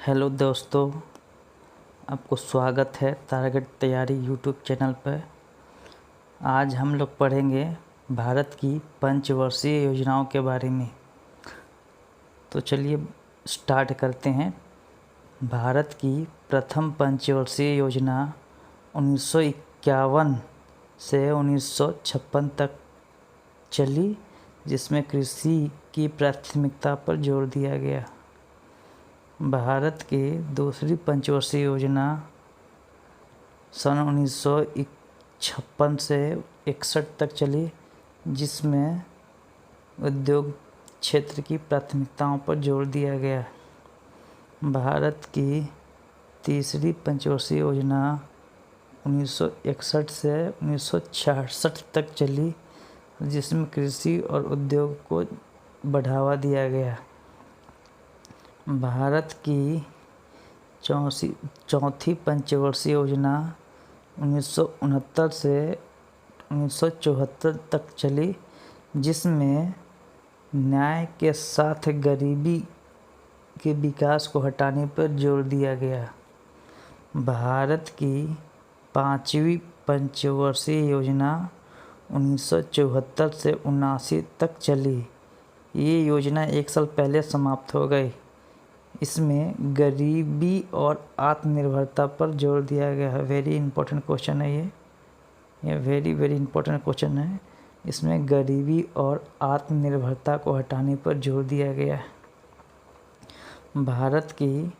Hello दोस्तों, आपको स्वागत है तारागढ़ तैयारी यूट्यूब चैनल पर। आज हम लोग पढ़ेंगे भारत की पंचवर्षीय योजनाओं के बारे में। तो चलिए स्टार्ट करते हैं। भारत की प्रथम पंचवर्षीय योजना 1951 से 1956 तक चली, जिसमें कृषि की प्राथमिकता पर जोर दिया गया। भारत की दूसरी पंचवर्षीय योजना सन 1956 से 61 तक चली, जिसमें उद्योग क्षेत्र की प्राथमिकताओं पर जोर दिया गया। भारत की तीसरी पंचवर्षीय योजना 1961 से 1966 तक चली, जिसमें कृषि और उद्योग को बढ़ावा दिया गया। भारत की चौथी पंचवर्षीय योजना 1969 से 1974 तक चली, जिसमें न्याय के साथ गरीबी के विकास को हटाने पर जोर दिया गया। भारत की पांचवी पंचवर्षीय योजना 1974 से 1979 तक चली। ये योजना एक साल पहले समाप्त हो गई। इसमें गरीबी और आत्मनिर्भरता पर जोर दिया गया है। वेरी इंपॉर्टेंट क्वेश्चन है ये वेरी इंपॉर्टेंट क्वेश्चन है। इसमें गरीबी और आत्मनिर्भरता को हटाने पर जोर दिया गया है। भारत की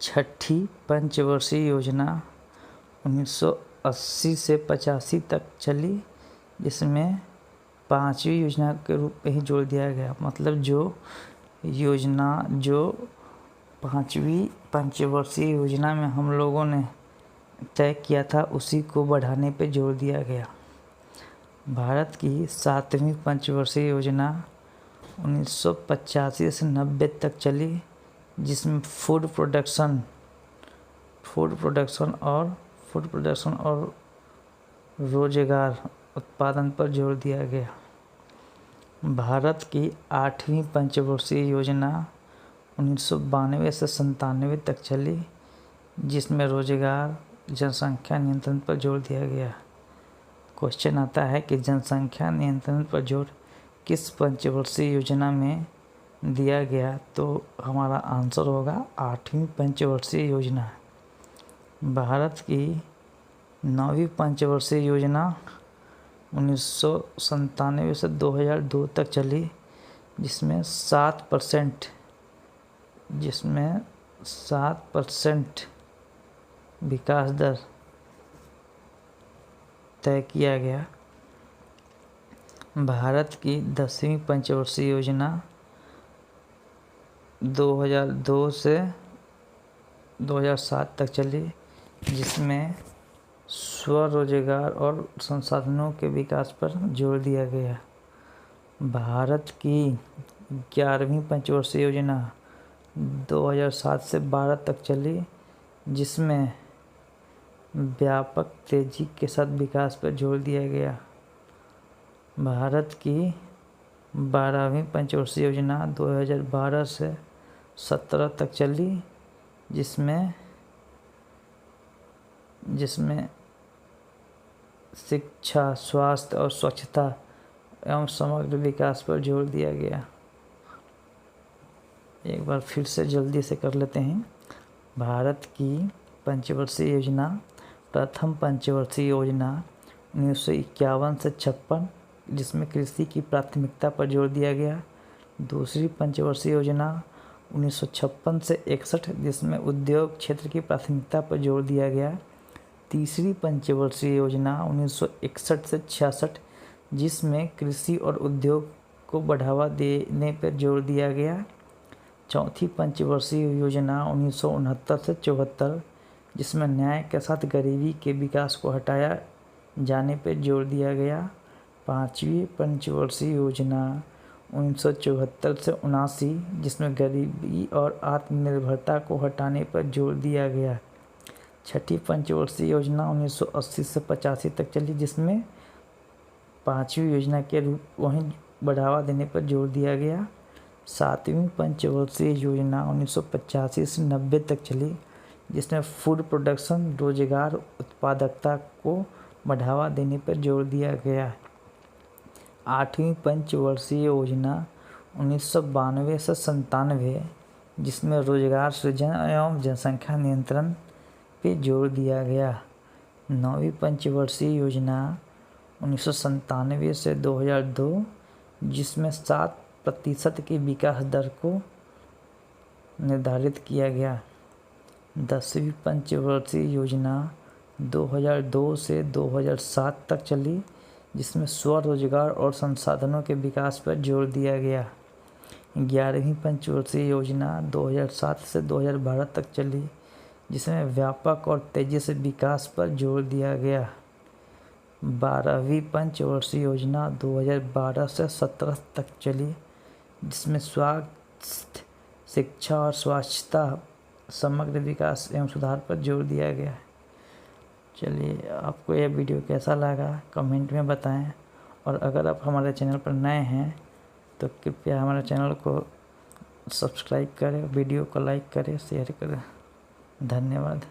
छठी पंचवर्षीय योजना 1980 से 85 तक चली, जिसमें पांचवी योजना के रूप में ही जोड़ दिया गया। मतलब जो पांचवी पंचवर्षीय योजना में हम लोगों ने तय किया था, उसी को बढ़ाने पर जोर दिया गया। भारत की सातवीं पंचवर्षीय योजना 1985 से 90 तक चली, जिसमें फूड प्रोडक्शन और रोजगार उत्पादन पर जोर दिया गया। भारत की आठवीं पंचवर्षीय योजना 1992 से 97 तक चली, जिसमें रोजगार जनसंख्या नियंत्रण पर जोर दिया गया। क्वेश्चन आता है कि जनसंख्या नियंत्रण पर जोर किस पंचवर्षीय योजना में दिया गया, तो हमारा आंसर होगा आठवीं पंचवर्षीय योजना। भारत की नौवीं पंचवर्षीय योजना 1997 से 2002 तक चली, जिसमें 7% विकास दर तय किया गया। भारत की 10वीं पंचवर्षीय योजना 2002 से 2007 तक चली, जिसमें स्वरोजगार और संसाधनों के विकास पर जोर दिया गया। भारत की 11वीं पंचवर्षीय योजना 2007 से 12 तक चली, जिसमें व्यापक तेजी के साथ विकास पर जोर दिया गया। भारत की 12वीं पंचवर्षीय योजना 2012 से 17 तक चली, जिसमें शिक्षा, स्वास्थ्य और स्वच्छता एवं समग्र विकास पर जोर दिया गया। एक बार फिर से जल्दी से कर लेते हैं। भारत की पंचवर्षीय योजना प्रथम पंचवर्षीय योजना 1951 से 56, जिसमें कृषि की प्राथमिकता पर जोर दिया गया। दूसरी पंचवर्षीय योजना 1956 से 61, जिसमें उद्योग क्षेत्र की प्राथमिकता पर जोर दिया गया। तीसरी पंचवर्षीय योजना 1961 से 66, जिसमें कृषि और उद्योग को बढ़ावा देने पर जोर दिया गया। चौथी पंचवर्षीय योजना 1969 से 74, जिसमें न्याय के साथ गरीबी के विकास को हटाया जाने पर जोर दिया गया। पांचवी पंचवर्षीय योजना 1974 से 79, जिसमें गरीबी और आत्मनिर्भरता को हटाने पर जोर दिया गया। छठी पंचवर्षीय योजना 1980 से 85 तक चली, जिसमें पांचवी योजना के रूप वहीं बढ़ावा देने पर जोर दिया गया। 7वीं पंचवर्षीय योजना 1985 से 90 तक चली, जिसमें फूड प्रोडक्शन रोजगार उत्पादकता को बढ़ावा देने पर जोर दिया गया। 8वीं पंचवर्षीय योजना 1992 से 97, जिसमें रोजगार सृजन एवं जनसंख्या नियंत्रण पे जोर दिया गया। 9वीं पंचवर्षीय योजना 1997 से 2002, जिसमें 7% की विकास दर को निर्धारित किया गया। 10वीं पंचवर्षीय योजना 2002 से 2007 तक चली, जिसमें स्वरोजगार और संसाधनों के विकास पर जोर दिया गया। 11वीं पंचवर्षीय योजना 2007 से 2012 तक चली, जिसमें व्यापक और तेजी से विकास पर जोर दिया गया। 12वीं पंचवर्षीय योजना 2012 से 17 तक चली, जिसमें स्वास्थ्य, शिक्षा और स्वच्छता, समग्र विकास एवं सुधार पर जोर दिया गया। चलिए, आपको यह वीडियो कैसा लगा कमेंट में बताएं, और अगर आप हमारे चैनल पर नए हैं तो कृपया हमारे चैनल को सब्सक्राइब करें, वीडियो को लाइक करें, शेयर करें। धन्यवाद।